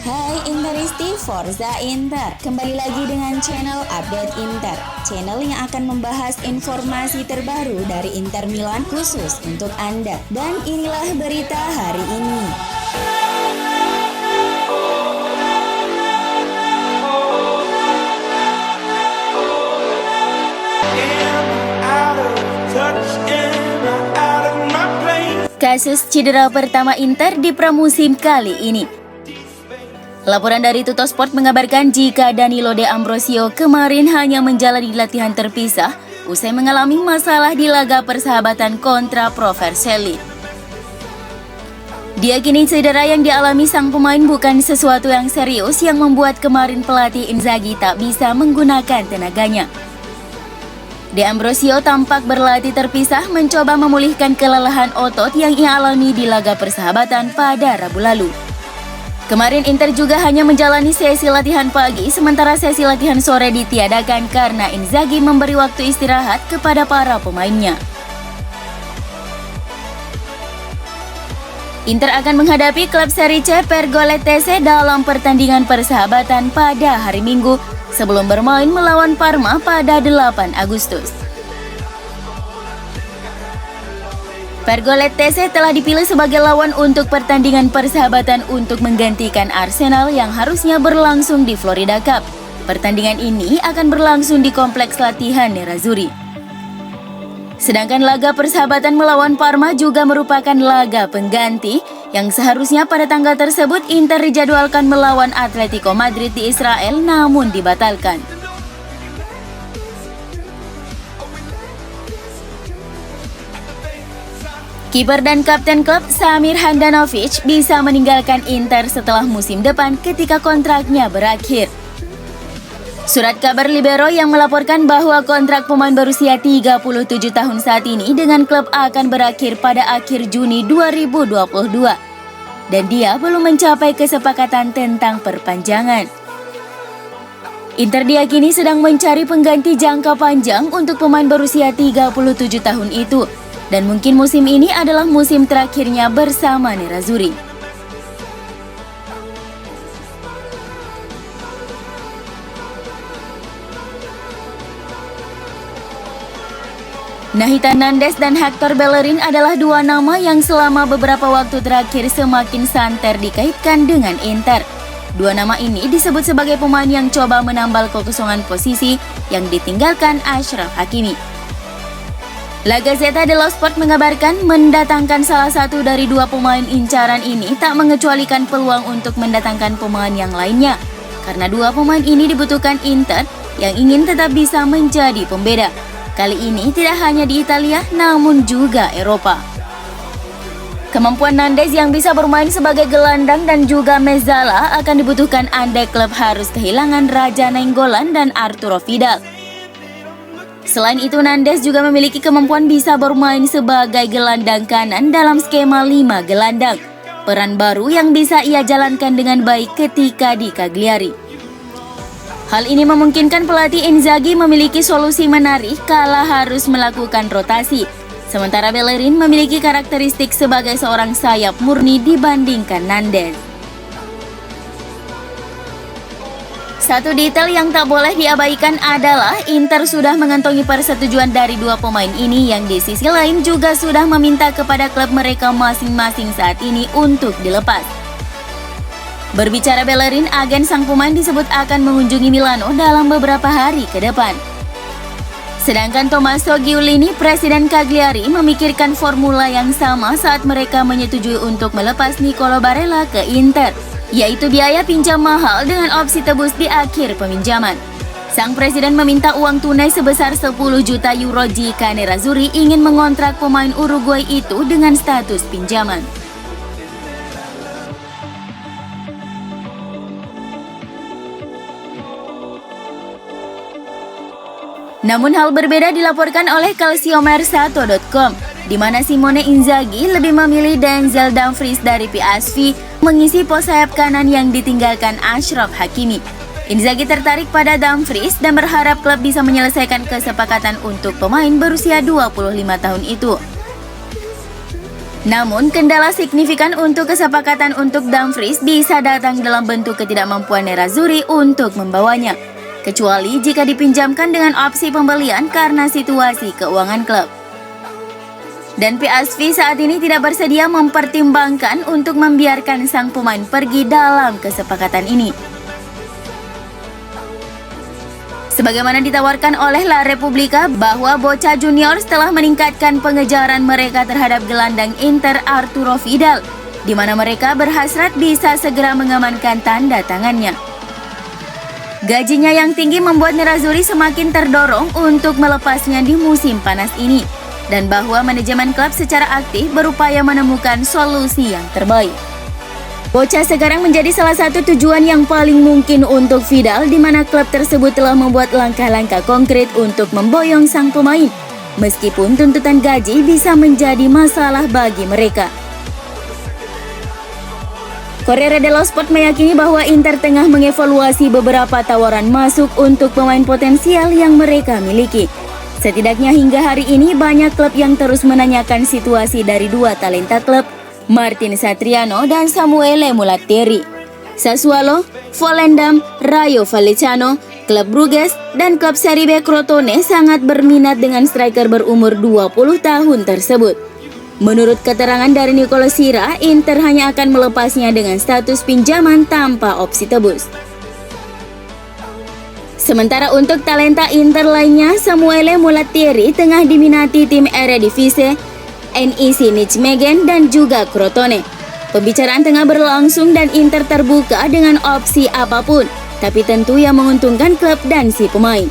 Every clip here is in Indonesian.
Hai Interisti Forza Inter, kembali lagi dengan channel Update Inter, channel yang akan membahas informasi terbaru dari Inter Milan khusus untuk Anda. Dan inilah berita hari ini. Kasus cedera pertama Inter di pramusim kali ini. Laporan dari Tuttosport mengabarkan jika Danilo De Ambrosio kemarin hanya menjalani latihan terpisah usai mengalami masalah di laga persahabatan kontra Pro Vercelli. Diakini cedera yang dialami sang pemain bukan sesuatu yang serius yang membuat kemarin pelatih Inzaghi tak bisa menggunakan tenaganya. De Ambrosio tampak berlatih terpisah mencoba memulihkan kelelahan otot yang ia alami di laga persahabatan pada Rabu lalu. Kemarin Inter juga hanya menjalani sesi latihan pagi, sementara sesi latihan sore ditiadakan karena Inzaghi memberi waktu istirahat kepada para pemainnya. Inter akan menghadapi klub Serie C Pergolese dalam pertandingan persahabatan pada hari Minggu sebelum bermain melawan Parma pada 8 Agustus. Pergolese telah dipilih sebagai lawan untuk pertandingan persahabatan untuk menggantikan Arsenal yang harusnya berlangsung di Florida Cup. Pertandingan ini akan berlangsung di kompleks latihan Nerazzurri. Sedangkan laga persahabatan melawan Parma juga merupakan laga pengganti yang seharusnya pada tanggal tersebut Inter dijadwalkan melawan Atletico Madrid di Israel namun dibatalkan. Kiper dan kapten klub Samir Handanovic bisa meninggalkan Inter setelah musim depan ketika kontraknya berakhir. Surat kabar Libero yang melaporkan bahwa kontrak pemain berusia 37 tahun saat ini dengan klub akan berakhir pada akhir Juni 2022. Dan dia belum mencapai kesepakatan tentang perpanjangan. Inter diyakini sedang mencari pengganti jangka panjang untuk pemain berusia 37 tahun itu. Dan mungkin musim ini adalah musim terakhirnya bersama Nerazzurri. Nathan Nandes dan Hector Bellerin adalah dua nama yang selama beberapa waktu terakhir semakin santer dikaitkan dengan Inter. Dua nama ini disebut sebagai pemain yang coba menambal kekosongan posisi yang ditinggalkan Achraf Hakimi. La Gazzetta dello Sport mengabarkan mendatangkan salah satu dari dua pemain incaran ini tak mengecualikan peluang untuk mendatangkan pemain yang lainnya. Karena dua pemain ini dibutuhkan Inter yang ingin tetap bisa menjadi pembeda. Kali ini tidak hanya di Italia namun juga Eropa. Kemampuan Nandes yang bisa bermain sebagai gelandang dan juga mezzala akan dibutuhkan andai klub harus kehilangan Raja Nainggolan dan Arturo Vidal. Selain itu, Nandes juga memiliki kemampuan bisa bermain sebagai gelandang kanan dalam skema 5 gelandang. Peran baru yang bisa ia jalankan dengan baik ketika di Cagliari. Hal ini memungkinkan pelatih Inzaghi memiliki solusi menarik kala harus melakukan rotasi. Sementara Bellerin memiliki karakteristik sebagai seorang sayap murni dibandingkan Nandes. Satu detail yang tak boleh diabaikan adalah Inter sudah mengantongi persetujuan dari dua pemain ini yang di sisi lain juga sudah meminta kepada klub mereka masing-masing saat ini untuk dilepas. Berbicara Bellerin, agen sang pemain disebut akan mengunjungi Milano dalam beberapa hari ke depan. Sedangkan Tommaso Giulini, presiden Cagliari, memikirkan formula yang sama saat mereka menyetujui untuk melepas Nicolo Barella ke Inter, yaitu biaya pinjam mahal dengan opsi tebus di akhir peminjaman. Sang presiden meminta uang tunai sebesar 10 juta euro jika Nerazzurri ingin mengontrak pemain Uruguay itu dengan status pinjaman. Namun hal berbeda dilaporkan oleh calciomercato.com, di mana Simone Inzaghi lebih memilih Denzel Dumfries dari PSV mengisi pos sayap kanan yang ditinggalkan Achraf Hakimi. Inzaghi tertarik pada Dumfries dan berharap klub bisa menyelesaikan kesepakatan untuk pemain berusia 25 tahun itu. Namun, kendala signifikan untuk kesepakatan untuk Dumfries bisa datang dalam bentuk ketidakmampuan Nerazzurri untuk membawanya, kecuali jika dipinjamkan dengan opsi pembelian karena situasi keuangan klub. Dan PSV saat ini tidak bersedia mempertimbangkan untuk membiarkan sang pemain pergi dalam kesepakatan ini. Sebagaimana ditawarkan oleh La Repubblica bahwa Boca Juniors telah meningkatkan pengejaran mereka terhadap gelandang Inter Arturo Vidal, di mana mereka berhasrat bisa segera mengamankan tanda tangannya. Gajinya yang tinggi membuat Nerazzurri semakin terdorong untuk melepasnya di musim panas ini, dan bahwa manajemen klub secara aktif berupaya menemukan solusi yang terbaik. Boca sekarang menjadi salah satu tujuan yang paling mungkin untuk Vidal, di mana klub tersebut telah membuat langkah-langkah konkret untuk memboyong sang pemain, meskipun tuntutan gaji bisa menjadi masalah bagi mereka. Corriere dello Sport meyakini bahwa Inter tengah mengevaluasi beberapa tawaran masuk untuk pemain potensial yang mereka miliki. Setidaknya hingga hari ini banyak klub yang terus menanyakan situasi dari dua talenta klub, Martin Satriano dan Samuele Mulattieri. Sassuolo, Volendam, Rayo Vallecano, klub Bruges, dan klub Serie B Crotone sangat berminat dengan striker berumur 20 tahun tersebut. Menurut keterangan dari Nicolo Sira, Inter hanya akan melepasnya dengan status pinjaman tanpa opsi tebus. Sementara untuk talenta Inter lainnya, Samuele Mulattieri tengah diminati tim Eredivisie, NEC Nijmegen dan juga Crotone. Pembicaraan tengah berlangsung dan Inter terbuka dengan opsi apapun, tapi tentu yang menguntungkan klub dan si pemain.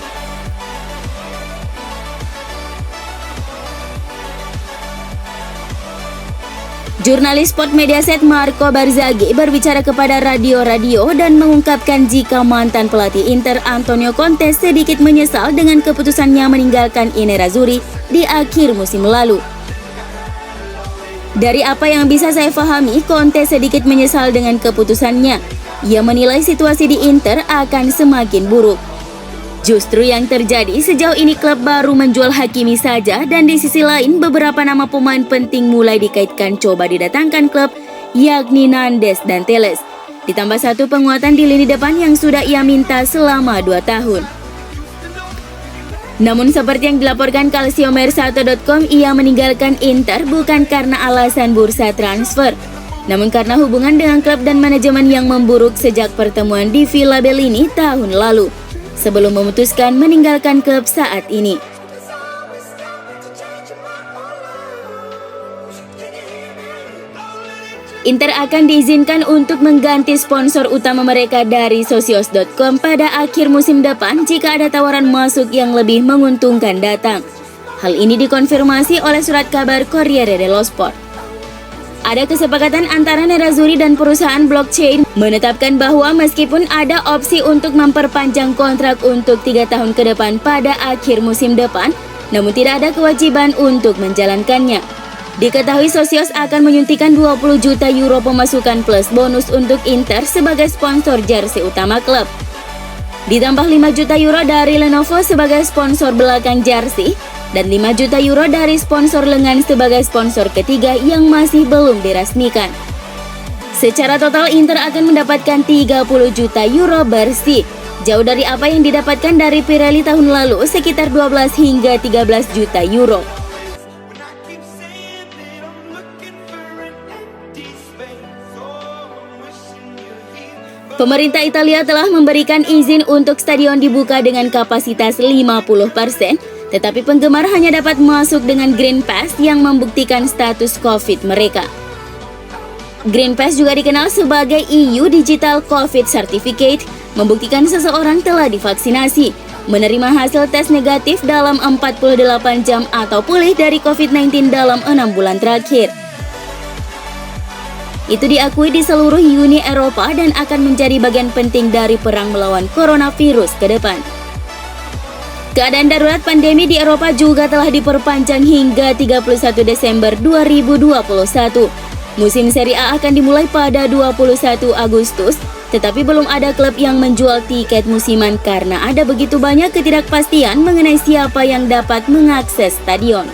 Jurnalis sport Mediaset Marco Barzaghi berbicara kepada Radio dan mengungkapkan jika mantan pelatih Inter Antonio Conte sedikit menyesal dengan keputusannya meninggalkan Nerazzurri di akhir musim lalu. Dari apa yang bisa saya pahami, Conte sedikit menyesal dengan keputusannya. Ia menilai situasi di Inter akan semakin buruk. Justru yang terjadi sejauh ini klub baru menjual Hakimi saja, dan di sisi lain beberapa nama pemain penting mulai dikaitkan coba didatangkan klub, yakni Nandes dan Telles. Ditambah satu penguatan di lini depan yang sudah ia minta selama 2 tahun. Namun seperti yang dilaporkan calciomercato.com, ia meninggalkan Inter bukan karena alasan bursa transfer, namun karena hubungan dengan klub dan manajemen yang memburuk sejak pertemuan di Villa Bellini tahun lalu, sebelum memutuskan meninggalkan klub saat ini. Inter akan diizinkan untuk mengganti sponsor utama mereka dari Socios.com pada akhir musim depan jika ada tawaran masuk yang lebih menguntungkan datang. Hal ini dikonfirmasi oleh surat kabar Corriere dello Sport. Ada kesepakatan antara Nerazzurri dan perusahaan blockchain menetapkan bahwa meskipun ada opsi untuk memperpanjang kontrak untuk 3 tahun ke depan pada akhir musim depan, namun tidak ada kewajiban untuk menjalankannya. Diketahui Socios akan menyuntikkan 20 juta euro pemasukan plus bonus untuk Inter sebagai sponsor jersey utama klub. Ditambah 5 juta euro dari Lenovo sebagai sponsor belakang jersey, dan 5 juta euro dari sponsor lengan sebagai sponsor ketiga yang masih belum diresmikan. Secara total Inter akan mendapatkan 30 juta euro bersih, jauh dari apa yang didapatkan dari Pirelli tahun lalu sekitar 12 hingga 13 juta euro. Pemerintah Italia telah memberikan izin untuk stadion dibuka dengan kapasitas 50%, tetapi penggemar hanya dapat masuk dengan Green Pass yang membuktikan status COVID mereka. Green Pass juga dikenal sebagai EU Digital COVID Certificate, membuktikan seseorang telah divaksinasi, menerima hasil tes negatif dalam 48 jam atau pulih dari COVID-19 dalam 6 bulan terakhir. Itu diakui di seluruh Uni Eropa dan akan menjadi bagian penting dari perang melawan coronavirus ke depan. Keadaan darurat pandemi di Eropa juga telah diperpanjang hingga 31 Desember 2021. Musim Serie A akan dimulai pada 21 Agustus, tetapi belum ada klub yang menjual tiket musiman karena ada begitu banyak ketidakpastian mengenai siapa yang dapat mengakses stadion.